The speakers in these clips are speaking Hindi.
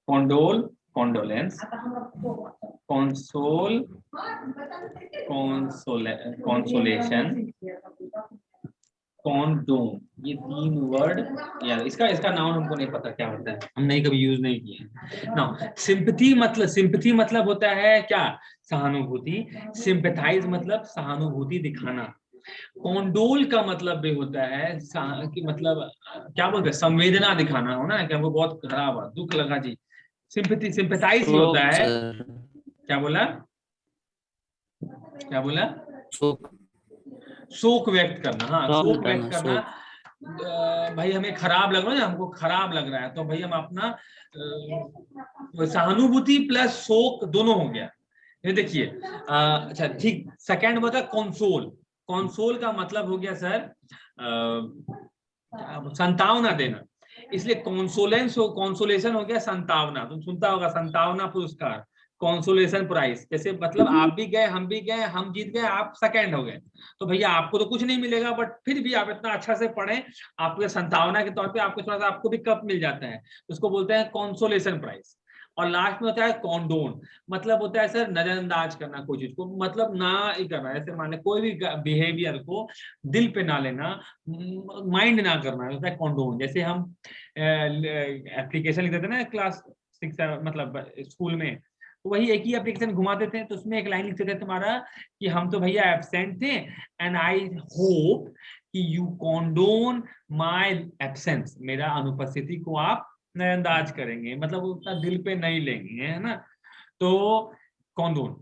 कॉन्डोल, कॉन्डोलेंस, कंसोल, कंसोलेशन, कॉन्डोम, ये 3 वर्ड यार, इसका नाम हमको नहीं पता क्या होता है, हम नहीं कभी यूज नहीं किए ना। सिंपैथी मतलब होता है क्या, सहानुभूति। सिंपैथाइज मतलब सहानुभूति दिखाना। कॉन्डोल का मतलब भी होता है कि मतलब क्या बोलते हैं, संवेदना दिखाना हो ना, कि हमको बहुत खराब है, दुख लगा जी। सिंपैथाइज ही होता है। क्या बोला, क्या बोला, शोक व्यक्त करना। हाँ, शोक व्यक्त करना। भाई हमें खराब लग रहा है, हमको खराब लग रहा है, तो भाई हम अपना सहानुभूति प्लस शोक दोनों हो गया। ये देखिए, अच्छा ठीक, सेकंड होता कंसोल। कंसोल का मतलब हो गया सर संतावना देना, इसलिए कंसोलेशन हो गया संतावना। तुम सुनता होगा संतावना पुरस्कार, कंसोलेशन प्राइज। जैसे मतलब आप भी गए, हम भी गए, हम जीत गए, आप सेकंड हो गए, तो भैया आपको तो कुछ नहीं मिलेगा, बट फिर भी आप इतना अच्छा से पढ़े, आपके संतावना के तौर पे आपको थोड़ा सा, आपको भी कप मिल जाता है, उसको बोलते हैं कंसोलेशन प्राइज। और लास्ट में होता है कॉन्डोन, मतलब होता है सर नजरअंदाज करना कोई चीज को, मतलब ना ही करना। ऐसे माने कोई भी बिहेवियर को दिल पे ना लेना, माइंड ना करना, होता है कॉन्डोन। जैसे हम एप्लीकेशन लिखते थे ना क्लास 6 मतलब स्कूल में, तो वही एक ही एप्लीकेशन घुमा देते हैं, तो उसमें एक लाइन लिखते थे तुम्हारा कि हम तो भैया एब्सेंट थे, एंड आई होप कि यू कॉन्डोन माय एब्सेंस, मेरा अनुपस्थिति को आप नजरअंदाज करेंगे, मतलब उतना दिल पे नहीं लेंगे, है ना। तो कॉन्डोन,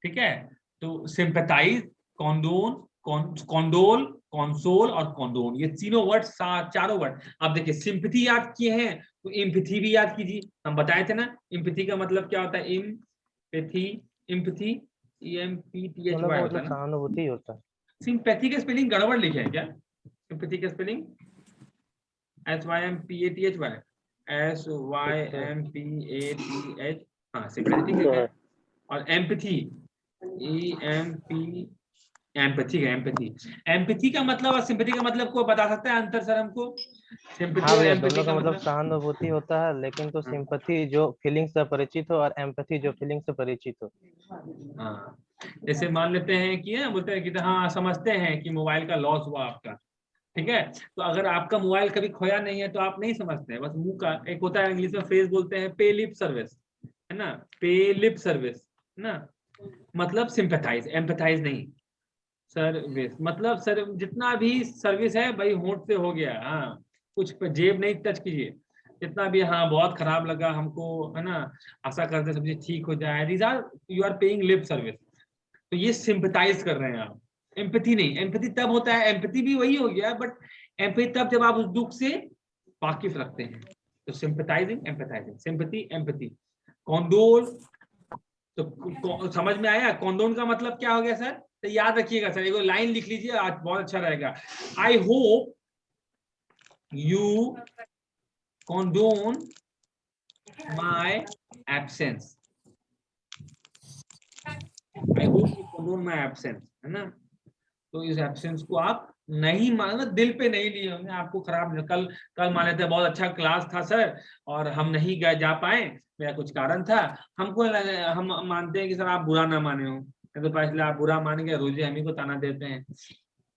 ठीक है। तो सिंपैथाइज, कॉन्डोन, कॉन्डोल, कॉन्सोल और कॉन्डोन, ये तीनों वर्ड, चारों वर्ड। आप देखिए सिंपैथी याद किए हैं, तो एम्पैथी भी याद कीजिए। हम बताए थे ना एम्पैथी का मतलब क्या होता है, एम्पैथी, एम्पैथी, EMPTHY होता मतलब है ना। सहानुभूति होता है। सिंपैथी का स्पेलिंग गड़बड़ लिखे है क्या, सिंपैथी का स्पेलिंग SYMPATHY, SYMPATH, हाँ सिंपैथी ठीक है। और एम्पैथी, EMP, एम्पैथी है, एम्पैथी। एम्पैथी का मतलब और सिंपैथी का मतलब को बता सकता है अंतर सर हमको, सिंपैथी हाँ और भैया, एम्पैथी दोनों का का मतलब मतलब। सहानुभूति होता है, लेकिन तो हाँ, सिंपैथी जो फीलिंग से परिचित हो और एम्पैथी जो फीलिंग से परिचित हो। हाँ। जैसे मान लेते हैं कि बोलते हैं कि हाँ समझते हैं कि मोबाइल का लॉस हुआ आपका, ठीक है, तो अगर आपका मोबाइल कभी खोया नहीं है तो आप नहीं समझते हैं, बस मुंह का एक होता है, इंग्लिश में फ्रेज बोलते हैं पे लिप सर्विस, है ना, पे लिप सर्विस, है ना, मतलब सिंपैथाइज, एम्पैथाइज नहीं। सर्विस मतलब सर जितना भी सर्विस है भाई होंठ से हो गया, हाँ, कुछ पे जेब नहीं टच कीजिए, जितना भी, हाँ बहुत खराब लगा हमको, है ना, आशा करते सब चीज ठीक हो जाए, these are, you are paying lip service, तो ये सिंपैथाइज कर रहे हैं आप। एम्पैथी नहीं, एम्पैथी तब होता है, एम्पैथी भी वही हो गया, बट एम्पैथी तब जब आप उस दुख से वाकिफ रखते हैं, तो सिंपैथाइजिंग, एम्पैथाइजिंग, सिंपैथी, एम्पैथी। कॉन्डोल, तो समझ में आया, कॉन्डोन का मतलब क्या हो गया सर, तो याद रखिएगा सर, एक लाइन लिख लीजिए, आज बहुत अच्छा रहेगा। I hope you condone my absence, I hope you condone my absence, है ना। तो इस एब्सेंस को आप नहीं मानना, दिल पे नहीं लिए होंगे, आपको खराब नहीं। कल कल मान लेते हैं बहुत अच्छा क्लास था सर, और हम नहीं गए, जा पाए, मेरा कुछ कारण था, हमको हम मानते हैं कि सर आप बुरा ना माने हो, तो पहले आप बुरा मान के रोजे हम ही को ताना देते हैं,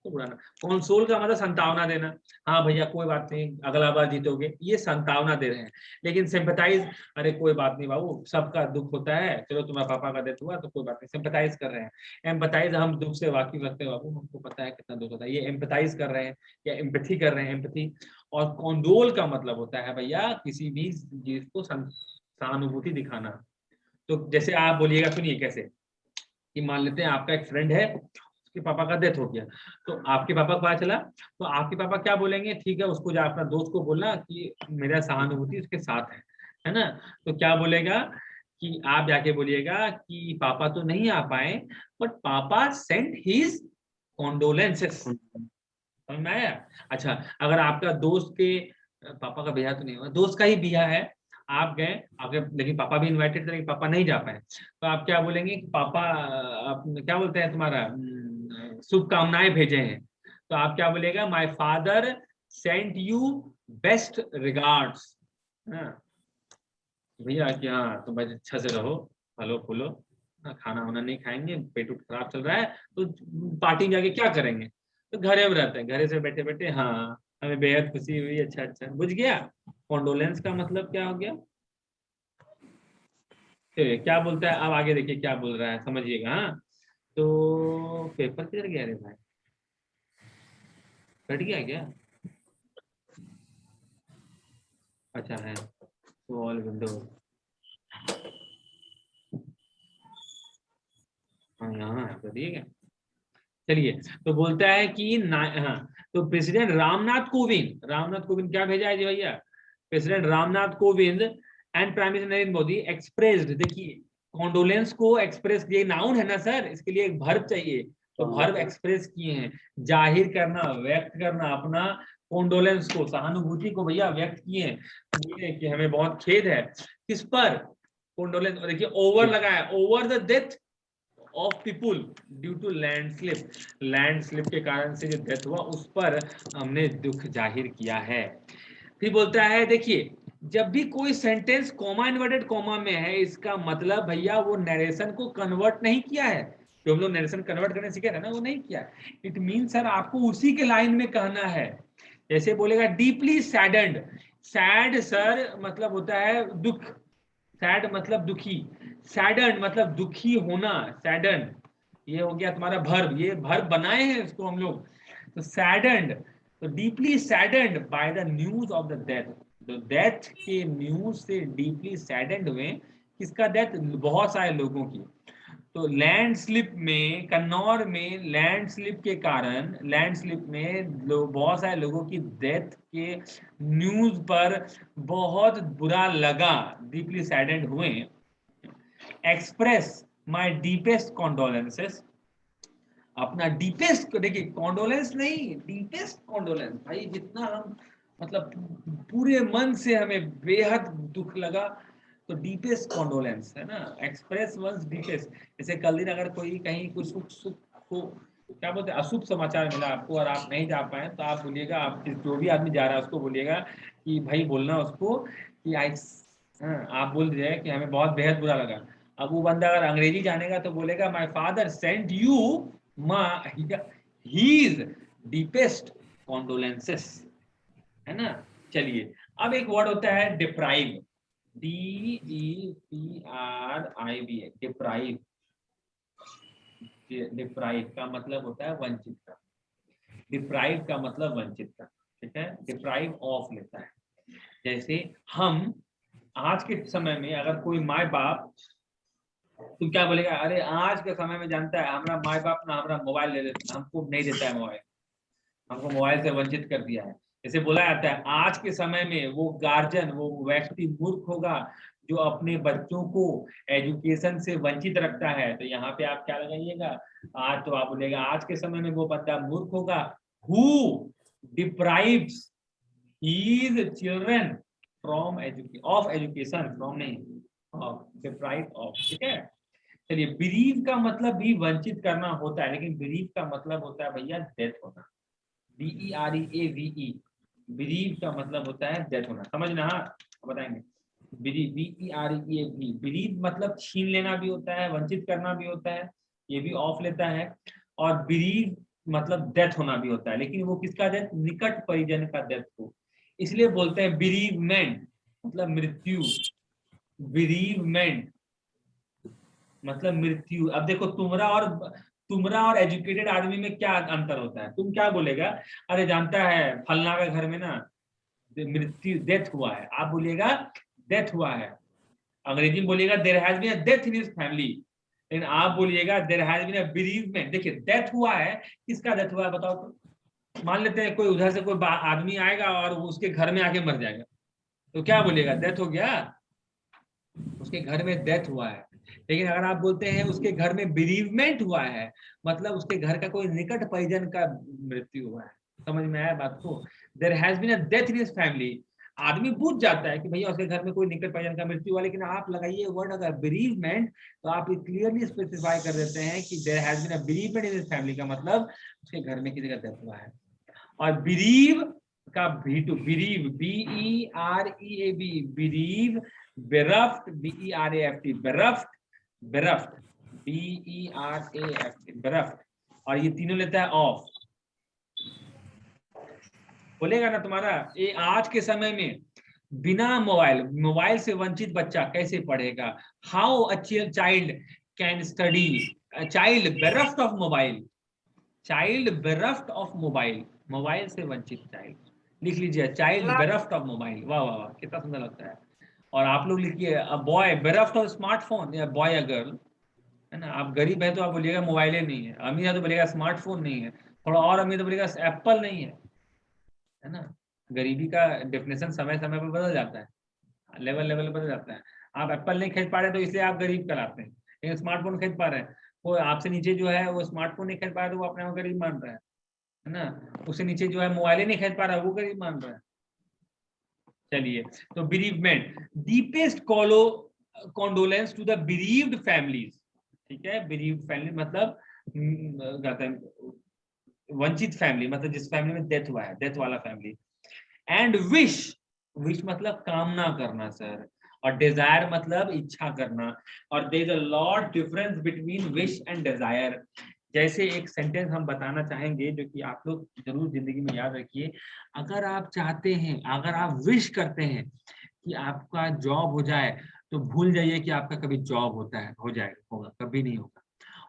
तो बुरा ना। कंसोल का मतलब संतावना देना, हाँ भैया कोई बात नहीं, अगला बार जीतोगे, ये संतावना दे रहे हैं। लेकिन सिंपैथाइज, अरे कोई बात नहीं बाबू, सबका दुख होता है, चलो तुम्हारे पापा का डेथ हुआ तो कोई बात नहीं, सिंपैथाइज कर रहे हैं। एम्पैथाइज, हम दुख से वाकिफ रखते हैं बाबू, हमको पता है कितना दुख होता है, ये एम्पैथाइज कर रहे हैं या एम्पैथी कर रहे हैं, एम्पैथी। और कॉन्डोल का मतलब होता है भैया किसी भी चीज को सहानुभूति दिखाना। तो जैसे आप बोलिएगा, सुनिए कैसे, कि मान लेते हैं आपका एक फ्रेंड है, उसके पापा का डेथ हो गया, तो आपके पापा को पता चला, तो आपके पापा क्या बोलेंगे, ठीक है, उसको जा अपना दोस्त को बोलना कि मेरा सहानुभूति उसके साथ है ना। तो क्या बोलेगा कि आप जाके बोलिएगा कि पापा तो नहीं आ पाए, बट पापा सेंट हिज कॉन्डोलेंसेस, समझ में आया। अच्छा, अगर आपका दोस्त के पापा का ब्याह तो नहीं हुआ, दोस्त का ही ब्याह है, आप गए, आपके, लेकिन पापा भी इनवाइटेड थे, लेकिन पापा नहीं जा पाए, तो आप क्या बोलेंगे कि पापा आप क्या बोलते हैं तुम्हारा शुभकामनाएं भेजे हैं, तो आप क्या बोलेगा, my father sent you best regards, ना भैया कि हाँ तुम भाई अच्छा से रहो, फलो फूलो, खाना वाना नहीं खाएंगे, पेट उट खराब चल रहा है तो पार्टी में जाके क्या करेंगे, तो घरे में रहते हैं, घरे से बैठे बैठे हाँ हमें बेहद खुशी हुई, अच्छा अच्छा बुझ गया। कॉन्डोलेंस का मतलब क्या हो गया, क्या बोलता है अब आगे देखिए क्या बोल रहा है, समझिएगा। हाँ तो पेपर किधर गया रे भाई, कट गया क्या, अच्छा है तो ऑल विंडो, हाँ यहाँ है तो ठीक है। चलिए तो बोलता है कि हाँ तो प्रेसिडेंट रामनाथ कोविंद क्या भेजा है जी भैया, president Ramnath Kovind and prime minister Narendra Modi expressed, देखिए कॉन्डोलेंस को एक्सप्रेस, ये नाउन है ना सर, इसके लिए एक वर्ब चाहिए, तो वर्ब एक्सप्रेस किए हैं, जाहिर करना, व्यक्त करना अपना कॉन्डोलेंस को, सहानुभूति को भैया व्यक्त किए हैं, बोले कि हमें बहुत खेद है, किस पर, कॉन्डोलेंस, देखिए ओवर लगा है, over the death of people due to landslip के कारण से जो डेथ हुआ उस पर हमने दुख जाहिर किया है। फिर बोलता है देखिए जब भी कोई सेंटेंस कॉमा इन्वर्टेड कॉमा में है, इसका मतलब भैया वो नरेशन को कन्वर्ट नहीं किया है, जो हम लोग नरेशन कन्वर्ट करने सीखे थे ना वो नहीं किया, इट मीन सर आपको उसी के लाइन में कहना है, जैसे बोलेगा डीपली सैडेंड, सैड सर मतलब होता है दुख, सैड मतलब दुखी, सैडन मतलब दुखी होना, सैडन ये हो गया तुम्हारा भर्ब, ये भर्ब बनाए हैं इसको हम लोग, तो सैडन्ड, तो deeply saddened by the news of the death, तो डेथ के न्यूज से डीपली सैडन्ड हुए, किसका डेथ, बहुत सारे लोगों की, तो लैंडस्लिप में, कन्नौर में लैंडस्लिप के कारण, लैंडस्लिप में बहुत सारे लोगों की डेथ के न्यूज पर बहुत बुरा लगा, डीपली सैडेंड हुए, एक्सप्रेस माय डीपेस्ट कॉन्डोलेंसेस, अपना डीपेस्ट, देखिए कॉन्डोलेंस नहीं डीपेस्ट कॉन्डोलेंस, भाई जितना हम मतलब पूरे मन से हमें बेहद दुख लगा, तो डीपेस्ट कॉन्डोलेंस है ना, एक्सप्रेस वंस डीपेस्ट, जैसे कल दिन अगर कोई कहीं कुछ सुख सुख को क्या बोलते हैं अशुभ समाचार मिला आपको और आप नहीं जा पाए, तो आप बोलिएगा, आप जो भी आदमी जा रहा है उसको बोलिएगा कि भाई बोलना उसको कि आई, आप बोल दीजिएगा कि हमें बहुत बेहद बुरा लगा, अब वो बंदा अगर अंग्रेजी जानेगा तो बोलेगा my father sent you his deepest condolences, है ना। चलिए अब एक वर्ड होता है डिप्राइव, DEPRIV, डिप्राइव, डिप्राइव का मतलब होता है वंचित का, डिप्राइव का मतलब वंचित का, ठीक है, डिप्राइव ऑफ लेता है, जैसे हम आज के समय में अगर कोई माँ बाप, तुम क्या बोलेगा, अरे आज के समय में जानता है हमारा माँ बाप ना हमारा मोबाइल ले लेते, हमको नहीं देता है मोबाइल, हमको मोबाइल से वंचित कर दिया है, जैसे बोला जाता है आज के समय में वो गार्जियन, वो व्यक्ति मूर्ख होगा जो अपने बच्चों को एजुकेशन से वंचित रखता है, तो यहाँ पे आप क्या लगाइएगा, आज तो आप बोलेगा आज के समय में वो बंदा मूर्ख होगा, who deprives his children from education, from नहीं ऑफ, डिप्राइव ऑफ, ठीक है। चलिए बिरीव का मतलब भी वंचित करना होता है, लेकिन बिरीव का मतलब होता है भैया डेथ होना, BEREAVE, बिरीव का मतलब होता है डेथ होना, समझना, हाँ बताएंगे, बिरीव BEREAVE, बिरीव मतलब छीन लेना भी होता है, वंचित करना भी होता है, ये भी ऑफ लेता है, और बिरीव मतलब डेथ होना भी होता है, लेकिन वो किसका डेथ, निकट परिजन का डेथ को, इसलिए बोलते हैं बिरीवमेंट मतलब मृत्यु, बिरीवमेंट मतलब मृत्यु। अब देखो तुमरा और एजुकेटेड आदमी में क्या अंतर होता है, तुम क्या बोलेगा, अरे जानता है फलना के घर में ना मृत्यु डेथ हुआ है, आप बोलिएगा डेथ हुआ है, अंग्रेजी में बोलिएगा there has been a death in his family, लेकिन आप बोलिएगा there has been a bereavement, देखिए डेथ हुआ है, किसका डेथ हुआ है बताओ तो, मान लेते हैं कोई उधर से कोई आदमी आएगा और वो उसके घर में आके मर जाएगा, तो क्या बोलिएगा, डेथ हो गया, उसके घर में डेथ हुआ है, लेकिन अगर आप बोलते हैं उसके घर में बेरीवमेंट हुआ है, मतलब उसके घर का कोई निकट परिजन का मृत्यु हुआ है, समझ में आया बात को, there has been a death in his family, आदमी पूछ जाता है कि भैया उसके घर में कोई निकट परिजन का मृत्यु हुआ, लेकिन आप लगाइए वर्ड अगर बेरीवमेंट, तो आप क्लियरली स्पेसिफाई कर देते हैं कि there has been a bereavement in his family, का मतलब उसके घर में किसी का डेथ हुआ है, और बिरीव का B2, bereave, B-E-R-E-A-V, bereave, bereft, B-E-R-A-F-T, bereft, bereft, B-E-R-A-F-T, bereft, और ये तीनों लेता है ऑफ। बोलेगा ना तुम्हारा ये आज के समय में बिना मोबाइल से वंचित बच्चा कैसे पढ़ेगा? How a child can study, child bereft of mobile, child bereft of mobile, mobile से वंचित चाइल्ड, लिख लीजिए चाइल्ड बेरफ्ट ऑफ मोबाइल। वाह वाह वाह, कितना सुंदर लगता है। और आप लोग लिखिए अ बॉय बेरफ्ट ऑफ स्मार्टफोन, या बॉय या गर्ल, है ना। आप गरीब है तो आप बोलिएगा मोबाइल नहीं है, अमीर है तो बोलिएगा स्मार्टफोन नहीं है, थोड़ा और अमीर तो बोलिएगा एप्पल नहीं है ना। गरीबी का डेफिनेशन समय समय पर बदल जाता है, लेवल लेवल बदल जाता है। आप एप्पल नहीं खरीद पा रहे तो इसलिए आप गरीब कहलाते हैं, लेकिन स्मार्टफोन खरीद पा रहे हैं, वो आपसे नीचे जो है वो स्मार्टफोन नहीं खरीद पा रहा तो वो अपने आप गरीब मान रहा है ना। उससे नीचे जो है मोबाइल ही नहीं खरीद पा रहा वो गरीब मान रहा है। चलिए, तो bereavement, deepest condolence to the bereaved families, ठीक है। bereaved family मतलब कहते हैं वंचित फैमिली, मतलब जिस फैमिली में डेथ हुआ है, डेथ वाला फैमिली। एंड विश, विश मतलब कामना करना सर, और डिजायर मतलब इच्छा करना। और there is a lot difference between wish and desire. जैसे एक सेंटेंस हम बताना चाहेंगे जो कि आप लोग जरूर जिंदगी में याद रखिए। अगर आप चाहते हैं, अगर आप विश करते हैं कि आपका जॉब हो जाए, तो भूल जाइए कि आपका कभी जॉब होता है, हो जाएगा, होगा, कभी नहीं होगा।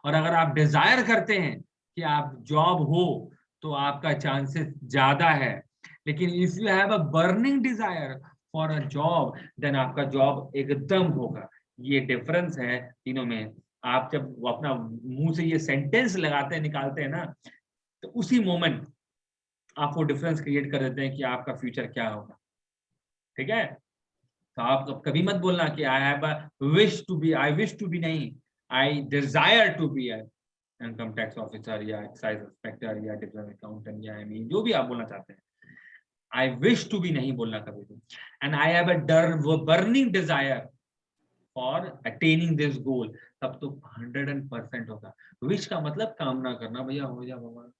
और अगर आप डिजायर करते हैं कि आप जॉब हो, तो आपका चांसेस ज्यादा है। लेकिन if you have a burning desire for a job, then आपका जॉब एकदम होगा। ये डिफरेंस है तीनों में। आप जब वो अपना मुंह से ये सेंटेंस लगाते हैं, निकालते हैं ना, तो उसी मोमेंट आप वो डिफरेंस क्रिएट कर देते हैं कि आपका फ्यूचर क्या होगा। ठीक है, तो आप कभी मत बोलना कि I have a wish to be, I wish to be नहीं, I desire to be income tax officer या एक्साइज इंस्पेक्टर या डिफरेंट अकाउंटेंट या एमई, जो भी आप बोलना चाहते हैं। आई विश टू बी नहीं बोलना कभी भी। And I have a burning desire for attaining this goal, तब तो 100% होगा। विश का मतलब कामना करना, भैया हो जा भगवान।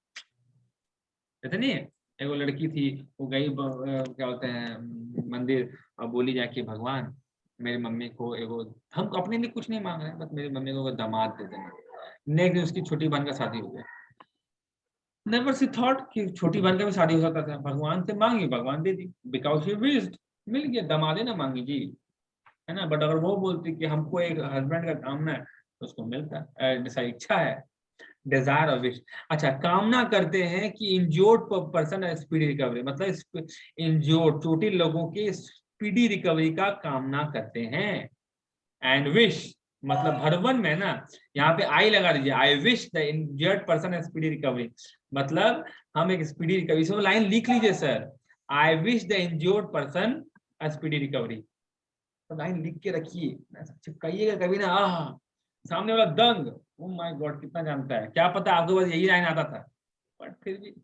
ऐसे नहीं है, एक वो लड़की थी, वो गई क्या बोलते हैं मंदिर, और बोली जाके भगवान मेरी मम्मी को एगो, हम अपने लिए कुछ नहीं मांग रहे हैं, बस मेरी मम्मी को दामाद दे देना। नेक्स्ट दिन उसकी छोटी बहन का शादी हो गया। नेवर सी थॉट कि छोटी बहन का भी शादी हो सकता था। भगवान से मांगी, भगवान दे दी, बिकॉज ही विश्ड, मिल गया। दामादे ना मांगी जी, है ना। बट अगर वो बोलती कि हमको एक हस्बैंड का कामना है, तो उसको मिलता है, जैसा इच्छा है, डिजायर और विश। अच्छा, कामना करते हैं कि इंज्योर्ड पर्सन स्पीडी रिकवरी, मतलब इंज्योर्ड चोटिल लोगों की स्पीडी रिकवरी का कामना करते हैं। एंड विश मतलब भरवन में ना, यहाँ पे आई लगा दीजिए, I wish the injured person speedy recovery, मतलब हम एक स्पीडी रिकवरी, so लाइन लिख लीजिए sir, I wish the injured person speedy recovery. तो लाइन लिख के रखिए, चिपकाइएगा कभी ना। सामने वाला दंग, ओ माय गॉड कितना जानता है, क्या पता आपके पास यही लाइन आता था, बट फिर भी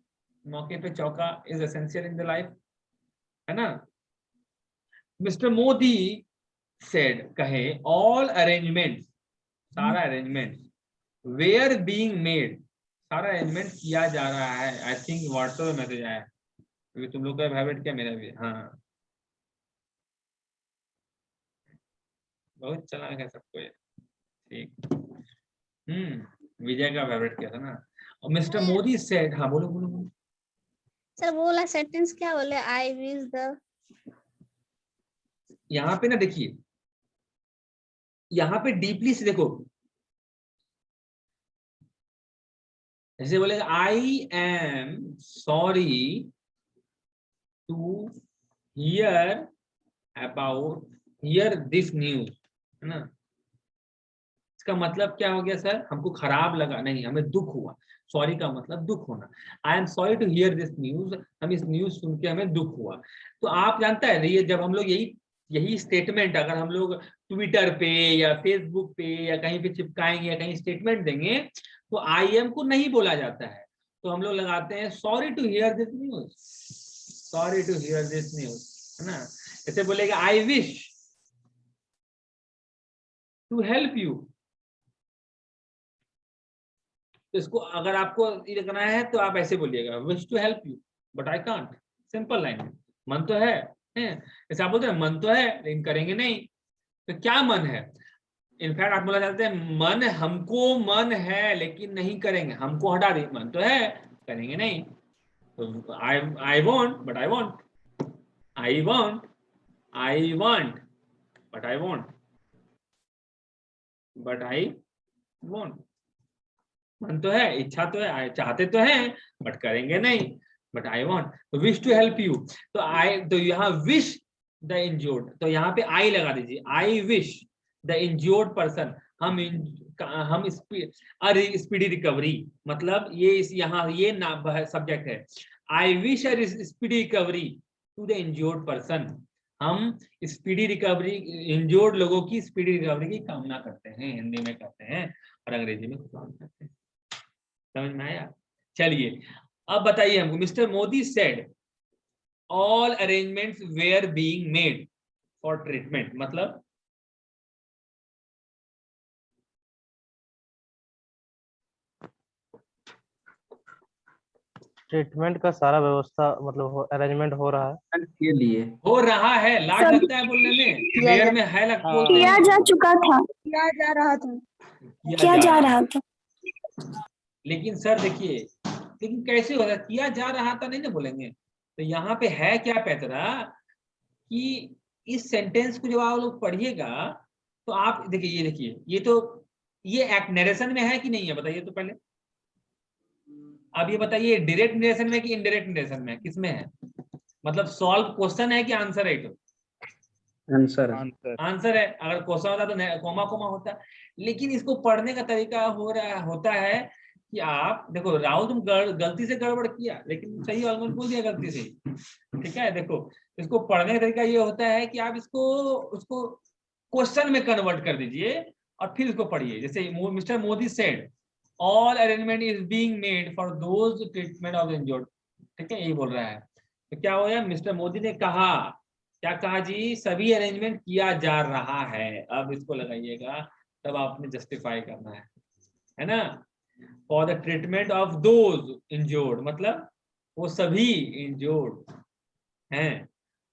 मौके पे चौका is essential in the life, है ना। मिस्टर मोदी सेड, कहे, ऑल अरेंजमेंट्स, सारा अरेंजमेंट वेयर बीइंग मेड, सारा अरेंजमेंट किया जा रहा है। आई थिंक व्हाट्सएप में मैसेज आया, क्योंकि तुम लोग का फेवरेट क्या, मेरा भी। हाँ, बहुत चालाक है सबको ये, ठीक। विजय का फेवरेट क्या था ना। और मिस्टर मोदी सेड, हाँ बोलो बोलो बोलो। सर वो वाला सेंटेंस क्या बोले, आई विश द, यहाँ पे ना देखिए, यहाँ पे डीपली से देखो, जैसे बोले I am sorry to hear about, hear this news, है ना। इसका मतलब क्या हो गया सर, हमको खराब लगा, नहीं हमें दुख हुआ। सॉरी का मतलब दुख होना। I am sorry to hear this news, हम इस न्यूज सुन के हमें दुख हुआ। तो आप जानता है ये, जब हम लोग यही स्टेटमेंट अगर हम लोग ट्विटर पे या फेसबुक पे या कहीं पे चिपकाएंगे या कहीं स्टेटमेंट देंगे, तो आई एम को नहीं बोला जाता है, तो हम लोग लगाते हैं sorry to hear this news, sorry to hear this news, है ना। जैसे बोलेगा I wish to help you, तो इसको अगर आपको ये करना है तो आप ऐसे बोलिएगा, wish to help you but I can't, simple line है, मन तो है, जैसे आप बोलते हैं मन तो है लेकिन करेंगे नहीं, तो क्या मन है? इनफैक्ट आप बोला चाहते हैं मन, हमको मन है लेकिन नहीं करेंगे, हमको हटा दी, मन तो है करेंगे नहीं। तो I want but I want, I want but I want, but I want. मन तो है, इच्छा तो है, चाहते तो हैं बट करेंगे नहीं, बट आई वॉन्ट। तो विश टू हेल्प यू, तो आई, तो यहाँ विश द इंज्योर्ड, तो यहाँ पे आई लगा दीजिए, I wish the injured person, हम स्पीडी रिकवरी, मतलब ये इस यहाँ ये सब्जेक्ट है, I wish a speedy recovery to the injured person, हम स्पीडी रिकवरी, इंज्योर्ड लोगों की स्पीडी रिकवरी की कामना करते हैं, हिंदी में कहते हैं और अंग्रेजी में करते हैं। समझ में आया? चलिए अब बताइए हमको, Mr Modi said all arrangements were being made for treatment, मतलब ट्रीटमेंट का सारा व्यवस्था मतलब अरेंजमेंट हो रहा है के लिए हो रहा है, लाड लगता है बोलने में, वेयर में है लगता है, किया जा चुका था, किया जा रहा था, किया जा रहा था। लेकिन सर देखिए, लेकिन कैसे होगा, किया जा रहा था नहीं ना बोलेंगे, तो यहाँ पे है क्या पैतरा कि इस सेंटेंस को जब आप लोग पढ़िएगा तो आप देखिए, ये देखिए, ये तो ये एक्ट नरेशन में है कि नहीं है बताइए तो पहले, अब ये बताइए डायरेक्ट नरेशन में कि इनडायरेक्ट नरेशन में, किस में है? मतलब सॉल्व क्वेश्चन है कि आंसर है? तो आंसर आंसर है, अगर क्वेश्चन होता तो कोमा कोमा होता, लेकिन इसको पढ़ने का तरीका होता है कि आप देखो, राहुल तुम गलती से गड़बड़ किया लेकिन सही ऑलमोस्ट बोल दिया गलती से, ठीक है? देखो इसको पढ़ने का तरीका ये होता है कि आप उसको क्वेश्चन में कन्वर्ट कर दीजिए और फिर उसको पढ़िए। जैसे mister Modi said all arrangement is being made for those treatment of injured, ठीक है, यही बोल रहा है। तो क्या हो गया, मिस्टर मोदी ने कहा, क्या कहा जी? सभी अरेंजमेंट किया जा रहा है। अब इसको लगाइएगा, तब आपने जस्टिफाई करना है ना? For the treatment of those injured, मतलब वो सभी इंजर्ड हैं।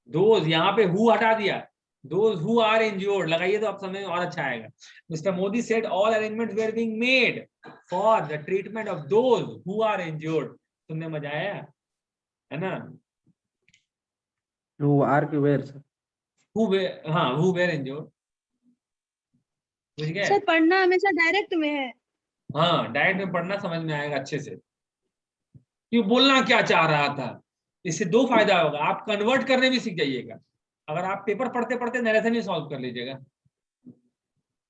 दोज यहाँ पे हु हटा दिया, दोज हु आर इंजर्ड लगाइए तो आप समझ में और अच्छा आएगा। Mr Modi said all arrangements were being made for the treatment of those who are injured. सुनने मजा आया है ना? हु आर की वेयर सर, हाँ, हु वेर इंजर्ड, बुझ गए? सर पढ़ना हमेशा डायरेक्ट में है। हाँ, डायरेक्ट में पढ़ना समझ में आएगा अच्छे से, क्यों बोलना क्या चाह रहा था। इससे दो फायदा होगा, आप कन्वर्ट करने भी सीख जाइएगा। अगर आप पेपर पढ़ते पढ़ते नरेशन ही सॉल्व कर लीजिएगा,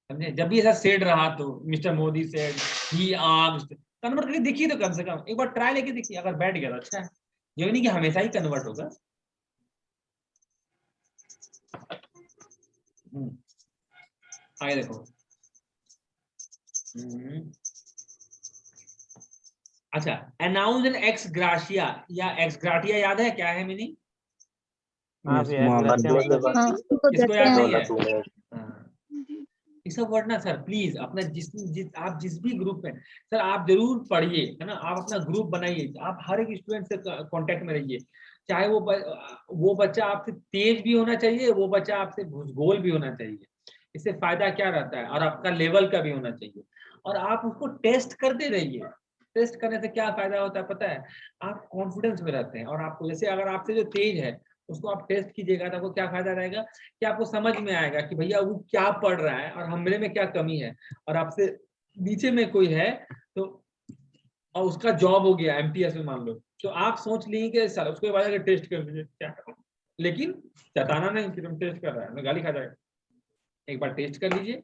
समझे? जब भी ऐसा सेड रहा तो mister Modi said, he asked, convert करके देखिए तो कम से कम एक बार ट्राई लेके देखिए, अगर बैठ गया तो अच्छा है, ये नहीं कि हमेशा ही कन्वर्ट होगा। आगे देखो, अच्छा, अनाउंस एन एक्स ग्राशिया या एक्स ग्राटिया याद है क्या है मीनिंग? हाँ Yes, भैया, मोहम्मद gratia मतलब हाँ, उसको इसको देते याद हैं। नहीं है? हाँ। ये सब वर्ड ना सर प्लीज अपना आप जिस भी ग्रुप में, सर आप जरूर पढ़िए, है ना? आप अपना ग्रुप बनाइए, आप हर एक स्टूडेंट से कांटेक्ट में रहिए, चाहे वो बच्चा आपसे तेज भी होना चाहिए, वो बच्चा आपसे भूगोल भी होना चाहिए। इससे फायदा क्या रहता है, और आपका लेवल का भी होना चाहिए, और आप उसको टेस्ट करते रहिए। टेस्ट करने से क्या फायदा होता है पता है? आप कॉन्फिडेंस में रहते हैं, और आपको जैसे अगर आपसे जो तेज है उसको आप टेस्ट कीजिएगा तो आपको क्या फायदा रहेगा कि आपको समझ में आएगा कि भैया वो क्या पढ़ रहा है और हमरे में क्या कमी है, और आपसे नीचे में कोई है तो, और उसका जॉब हो गया एमटीएस में मान लो, तो आप सोच लीजिए कि सर उसके बाद अगर टेस्ट कर लीजिए क्या, लेकिन जताना नहीं कि तुम टेस्ट कर रहा है, मैं गाली खा जाएगा। एक बार टेस्ट कर लीजिए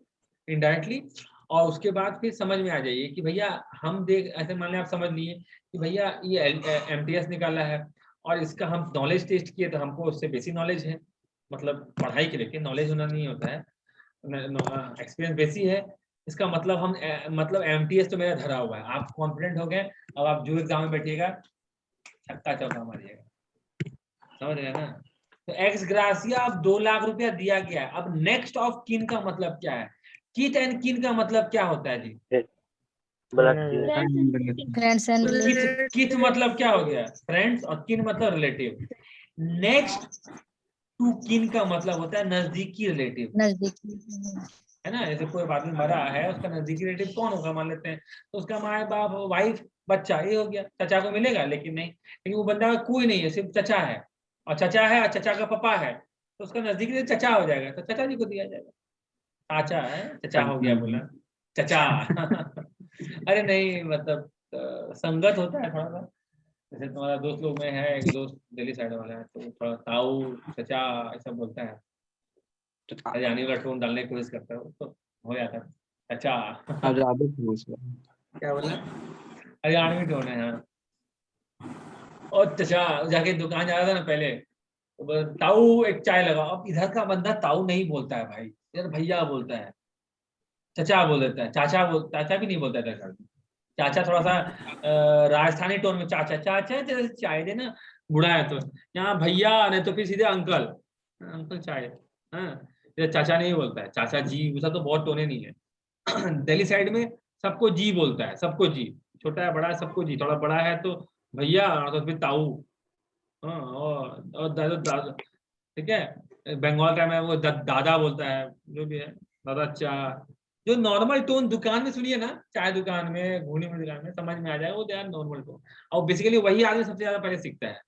इनडायरेक्टली, और उसके बाद फिर समझ में आ जाइए कि भैया हम देख, ऐसे मान लें आप समझ लिए कि भैया ये एमटीएस निकाला है और इसका हम नॉलेज टेस्ट किए तो हमको उससे बेसिक नॉलेज है, मतलब पढ़ाई के लेके नॉलेज होना नहीं होता है, एक्सपीरियंस बेसी है, इसका मतलब हम मतलब एमटीएस तो मेरा धरा हुआ है। आप कॉन्फिडेंट हो गए, अब आप जो एग्जाम में बैठिएगा छक्का चौका मारिएगा, समझ रहे हैं ना? तो एक्स ग्रासिया अब 2 लाख रुपया दिया गया है। अब नेक्स्ट ऑफ किन का मतलब क्या है? किट एंड किन का मतलब क्या होता है जी? फ्रेंड्स एंड किट मतलब क्या हो गया? फ्रेंड्स, और किन मतलब रिलेटिव। नेक्स्ट टू किन का मतलब होता है नजदीकी रिलेटिव, नजदीकी। है ना। जैसे कोई आदमी मरा है, उसका नजदीकी रिलेटिव कौन होगा मान लेते हैं, तो उसका माँ बाप, वाइफ, बच्चा, ये हो गया। चचा को मिलेगा, लेकिन नहीं, लेकिन वो बंदा कोई नहीं है, सिर्फ चचा है, और चचा है और चचा का पापा है, तो उसका नजदीकी रिलेटिव चचा हो जाएगा, तो चचा जी को दिया जाएगा। चाचा है, चचा हो गया, बोला चचा। अरे नहीं, मतलब संगत होता है थोड़ा सा। जैसे तुम्हारा दोस्त लोग में है, एक दोस्त दिल्ली साइड वाला है, तो थोड़ा ताऊ, चचा ऐसा बोलता है, हरियाणवी वाला टोन डालने की कोशिश करता है, तो हो जाता है चचा। क्या बोला, हरियाणवी टोन है। हाँ, और चचा जाके दुकान जा रहा था ना पहले, तो ताऊ एक चाय लगा। अब इधर का बंदा ताऊ नहीं बोलता है भाई, इधर भैया बोलता है, चचा बोल देता है, चाचा भी नहीं बोलता है इधर। चाचा थोड़ा सा राजस्थानी टोन में, चाचा चाचा चाय देना, बूढ़ा है तो। यहाँ भैया, नहीं तो फिर सीधे अंकल, अंकल चाय। हाँ, चाचा नहीं बोलता है, चाचा जी, वैसा तो बहुत टोने नहीं है। दिल्ली साइड में सबको जी बोलता है, सबको जी, छोटा है बड़ा है सबको जी, थोड़ा बड़ा है तो भैया, तो फिर ताऊ। हाँ, और दादा, ठीक है। बंगाल का में वो दादा बोलता है, जो भी है, दादा चाय। जो नॉर्मल टोन दुकान में सुनिए ना, चाय दुकान में, घूनी में दुकान में समझ में आ जाएगा, वो यार नॉर्मल टोन। और बेसिकली वही आदमी सबसे ज्यादा पहले सीखता है,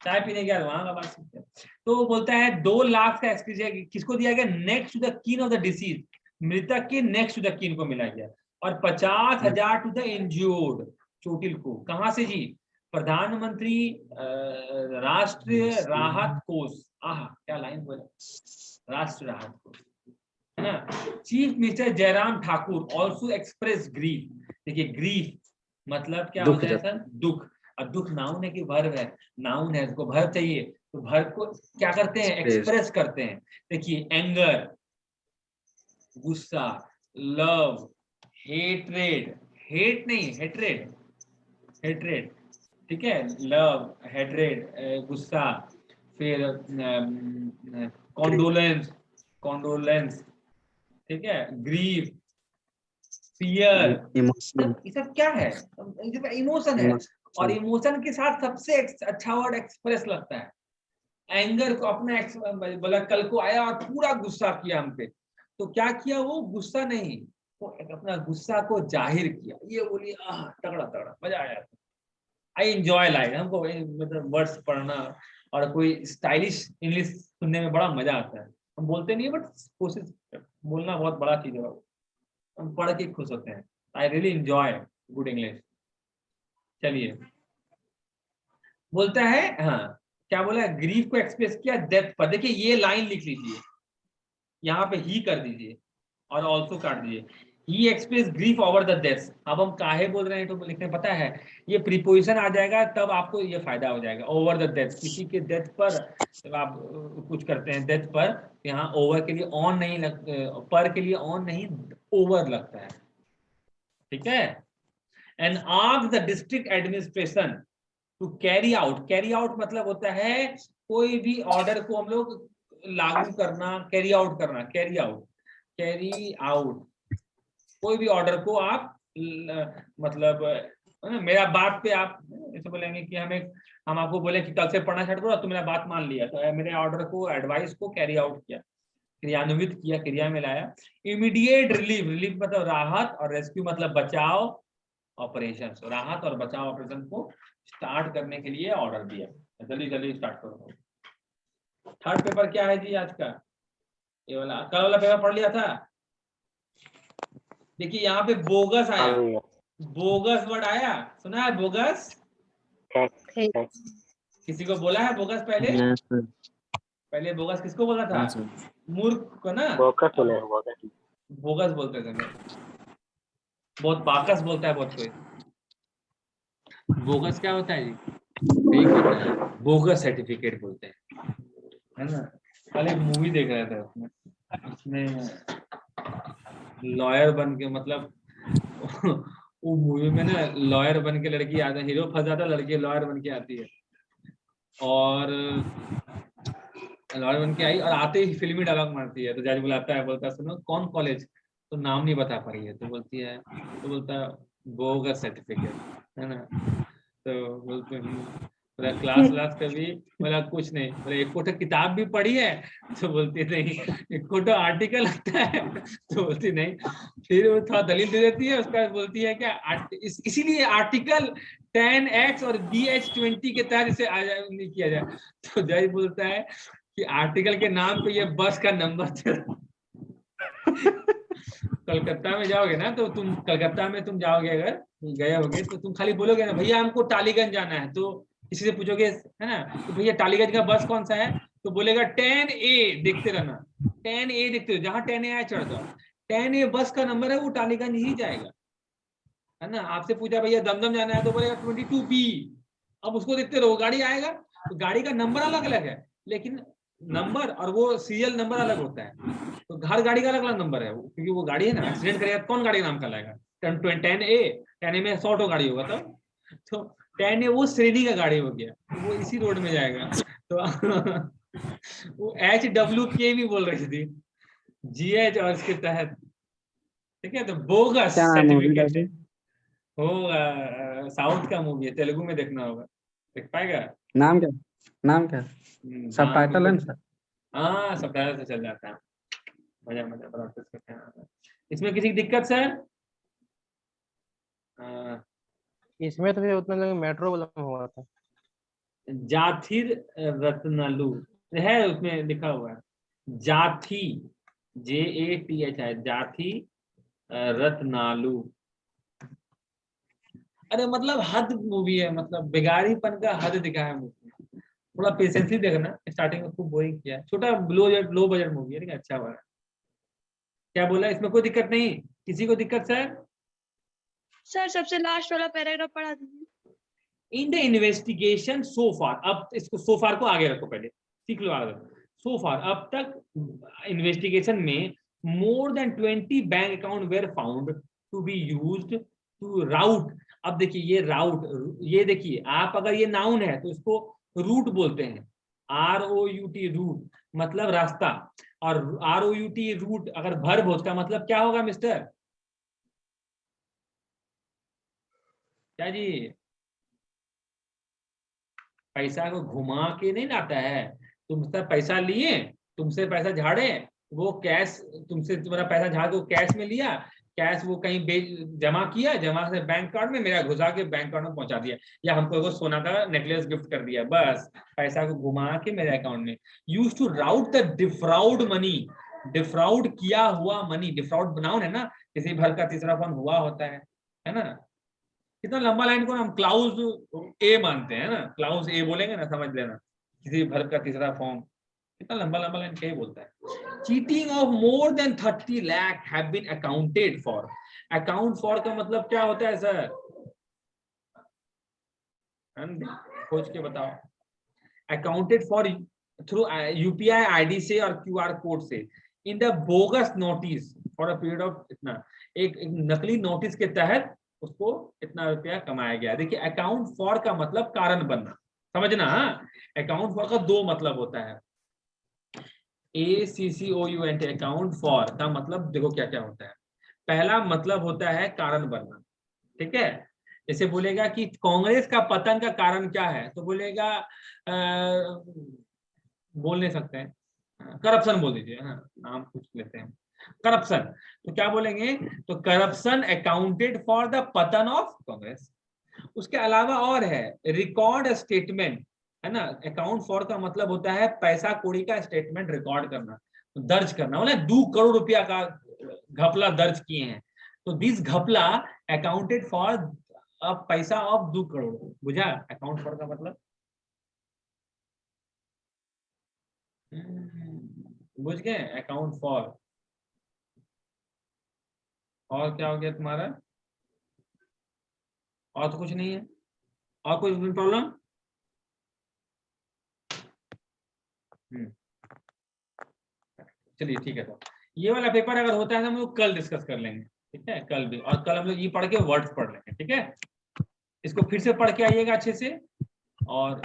चाय पीने के बाद वहां का बात सीखता है। तो वो बोलता है 2 लाख का एक्सपीरियंस किसको दिया गया, नेक्स्ट टू द किन ऑफ द डिसीज, मृतक के नेक्स्ट टू द किन को मिला गया, और 50,000 टू द इंज्योर्ड, चोटिल को। कहां से जी, प्रधानमंत्री राष्ट्रीय राहत कोष। आह क्या लाइन बोला, राष्ट्रीय राहत कोष, है ना। Chief minister Jairam Thakur also express grief. देखिए ग्रीफ मतलब क्या होता है सर, दुख। अब दुख नाउन है कि वर्ब है, नाउन है, उसको वर्ब चाहिए, तो वर्ब को क्या करते हैं, एक्सप्रेस करते हैं। देखिए एंगर, गुस्सा, लव, हेट्रेड, हेट नहीं हेट्रेड, हेट्रेड, ठीक है, लव, हेट्रेड, गुस्सा, फिर कॉन्डोलेंस, कॉन्डोलेंस, ठीक है, ग्रीफ, फियर, ये सब क्या है, इमोशन है। और इमोशन के साथ सबसे अच्छा वर्ड एक्सप्रेस लगता है। एंगर को अपना बोला, कल को आया और पूरा गुस्सा किया हम पे, तो क्या किया, वो गुस्सा नहीं, वो अपना गुस्सा को जाहिर किया। ये बोलिए तगड़ा तगड़ा, मजा आया। आई एंजॉय लाइफ, हमको मतलब वर्ड्स पढ़ना और कोई स्टाइलिश इंग्लिश सुनने में बड़ा मजा आता है। हम बोलते नहीं है, बट कोशिश, बोलना बहुत बड़ा चीज है, हम पढ़ के खुश होते हैं। I really enjoy good English. चलिए, बोलता है, हाँ क्या बोला, ग्रीफ को एक्सप्रेस किया डेप्थ पर। देखिए ये लाइन लिख लीजिए, यहाँ पे ही कर दीजिए और ऑल्सो काट दीजिए, he express grief over the death. अब हम काहे बोल रहे हैं तो लिखने पता है, ये प्रीपोजिशन आ जाएगा तब आपको ये फायदा हो जाएगा। ओवर द डेथ, किसी के डेथ पर जब आप कुछ करते हैं डेथ पर, यहाँ ओवर के लिए ऑन नहीं पर के लिए ऑन नहीं, ओवर लगता है, ठीक है। And ask the district administration to carry out, carry out मतलब होता है कोई भी ऑर्डर को हम लोग लागू करना, कैरी आउट करना, कैरी आउट, कैरी आउट, कोई भी ऑर्डर को आप मतलब मेरा बात पे आप ऐसे बोलेंगे कि हम आपको बोले कि कल से पढ़ना स्टार्ट करो, तो मेरा बात मान लिया, तो मेरे ऑर्डर को, एडवाइस को कैरी आउट किया, क्रियान्वित किया, क्रिया में लाया। इमीडिएट रिलीफ, रिलीफ मतलब राहत, और रेस्क्यू मतलब बचाव ऑपरेशन, राहत और बचाव ऑपरेशन को स्टार्ट करने के लिए ऑर्डर दिया, जल्दी जल्दी स्टार्ट करो। थर्ड पेपर क्या है जी आज का, ये वाला, कल वाला पेपर पढ़ लिया था। देखिए यहाँ पे बोगस आया, बोगस वर्ड आया, सुना है बोगस, किसी को बोला है बोगस पहले? पहले बोगस किसको बोला था, मूर्ख को ना, बोगस बोलते थे, बहुत बाकस बोलता है बहुत कोई। बोगस क्या होता है जी, फेक होता है, बोगस सर्टिफिकेट बोलते हैं, है ना। कल एक मूवी देख रहा था, उसमें लॉयर बन के, मतलब वो मूवी में ना लॉयर बन के लड़की आता है, हीरो फंस जाता है, लड़की लॉयर बन के आती है, और लॉयर बन के आई और आते ही फिल्मी डायलॉग मारती है, तो जज बुलाता है, बोलता है सुनो कौन कॉलेज, तो नाम नहीं बता पा रही है, तो बोलती है, तो बोलता है बोगस सर्टिफिकेट, है ना। तो बोलते हैं, बोला क्लास कभी, बोला कुछ नहीं, बोला एक कोटा किताब भी पढ़ी है, तो बोलती नहीं। एक कोटा आर्टिकल लगता है, तो बोलती नहीं। फिर वो थोड़ा दलील दे देती है, उसके बाद बोलती है क्या इसीलिए आर्टिकल 10X और BH20 के तहत इसे नहीं किया जाए। तो जज बोलता है कि आर्टिकल के नाम पे ये बस का नंबर कलकत्ता में जाओगे ना, तो तुम कलकत्ता में तुम जाओगे, अगर गए होगे तो तुम खाली बोलोगे ना भैया हमको टालीगंज जाना है, तो किसी से पूछोगे है ना, तो भैया टालीगंज का बस कौन सा है, तो बोलेगा 10A, देखते रहना 10A देखते हो, जहां 10A आए चढ़ जाओ, 10A बस का नंबर है, वो टालीगंज ही जाएगा, है ना। आपसे पूछा भैया दमदम जाना है, तो बोलेगा 22B, अब उसको देखते रहो, गाड़ी आएगा, तो गाड़ी का नंबर अलग अलग है, लेकिन नंबर और वो सीरियल नंबर अलग होता है, तो हर गाड़ी का अलग अलग नंबर है, क्योंकि वो गाड़ी है ना, एक्सीडेंट करेगा कौन गाड़ी का नाम का लाएगा, 10A में 100 गाड़ी होगा, तो 10A वो श्रेणी का गाड़ी हो गया, तो वो इसी रोड में जाएगा। तो वो HWK भी बोल रही थी, GH और इसके तहत, ठीक है। तो बोगस सर्टिफिकेट है, वो साउथ का मूवी है, तेलुगु में देखना होगा, देख पाएगा। नाम क्या सबटाइटल है सर? हाँ सबटाइटल से चल जाता है, मजा प्रैक्टिस करते हैं। इसमें किसी की दिक्कत सर? इसमें तो फिर उतना लगे मेट्रो वाला हुआ था। जाथिर रत्नालू है, उसमें लिखा हुआ है जाथी, JATHI, जाथी रत्नालू। अरे मतलब हद मूवी है, मतलब बेगारीपन का हद दिखा है मूवी में, थोड़ा पेशेंसली देखना, स्टार्टिंग में खूब बोरिंग किया है, छोटा लो बजट मूवी है, लेकिन अच्छा हुआ है। क्या बोला, इसमें कोई दिक्कत नहीं, किसी को दिक्कत सर? सर सबसे लास्ट वाला पैराग्राफ पढ़ा दीजिए। इन द इन्वेस्टिगेशन सो फार, अब इसको सो फार को आगे रखो, पहले सीख लो आगे। सो फार अब तक इन्वेस्टिगेशन में more than 20 bank account were found to be used to route. अब देखिए ये राउट, ये देखिए आप अगर ये नाउन है तो इसको रूट बोलते हैं, ROUT रूट मतलब रास्ता, और ROUT रूट अगर वर्ब हो उसका मतलब क्या होगा मिस्टर? क्या जी? पैसा को घुमा के नहीं लाता है, तुमसे पैसा लिए, तुमसे पैसा झाड़े, वो कैश तुमसे तुम्हारा पैसा झाड़ के कैश में लिया, कैश वो कहीं जमा किया, जमा से बैंक कार्ड में मेरा घुसा के बैंक कार्ड में पहुंचा दिया, या हमको वो सोना का नेकलेस गिफ्ट कर दिया, बस पैसा को घुमा के मेरे अकाउंट में। Use to route the defraud money, defraud किया हुआ मनी, डिफ्राउड नाउन है ना, किसी भर का तीसरा फॉर्म हुआ होता है ना। कितना लंबा लाइन को हम क्लाउज ए मानते हैं ना, क्लाउज ए बोलेंगे ना, समझ लेना, किसी वर्ब का तीसरा फॉर्म, कितना लंबा लाइन क्या बोलता है। Cheating of more than 30 lakh have been accounted for. Account for का मतलब क्या होता है सर? खोज के बताओ। Accounted for through UPI ID से और QR कोड से in the bogus notice for a period of इतना, एक नकली नोटिस के तहत उसको इतना रुपया कमाया गया। देखिए अकाउंट फॉर का मतलब कारण बनना, समझना। अकाउंट फॉर का दो मतलब होता है, ACCOUNT, अकाउंट फॉर का मतलब देखो क्या क्या होता है। पहला मतलब होता है कारण बनना, ठीक है। जैसे बोलेगा कि कांग्रेस का पतन का कारण क्या है, तो बोलेगा बोल नहीं सकते हैं, करप्शन बोल दीजिए, नाम पूछ लेते हैं, करप्शन। तो क्या बोलेंगे, तो करप्शन अकाउंटेड फॉर द पतन ऑफ कांग्रेस। उसके अलावा और है रिकॉर्ड स्टेटमेंट, है ना। अकाउंट फॉर का मतलब होता है पैसा कौड़ी का स्टेटमेंट रिकॉर्ड करना, दर्ज करना, मतलब 2 करोड़ रुपया का घपला दर्ज किए हैं, तो दिस घपला अकाउंटेड फॉर पैसा ऑफ 2 करोड़। बुझा अकाउंट फॉर का मतलब? बुझ गए अकाउंट फॉर। और क्या हो गया तुम्हारा? और तो कुछ नहीं है, और कोई प्रॉब्लम? चलिए ठीक है, तो ये वाला पेपर अगर होता है तो हम लोग कल डिस्कस कर लेंगे, ठीक है, कल भी। और कल हम लोग ये पढ़ के वर्ड्स पढ़ लेंगे, ठीक है। इसको फिर से पढ़ के आइएगा अच्छे से, और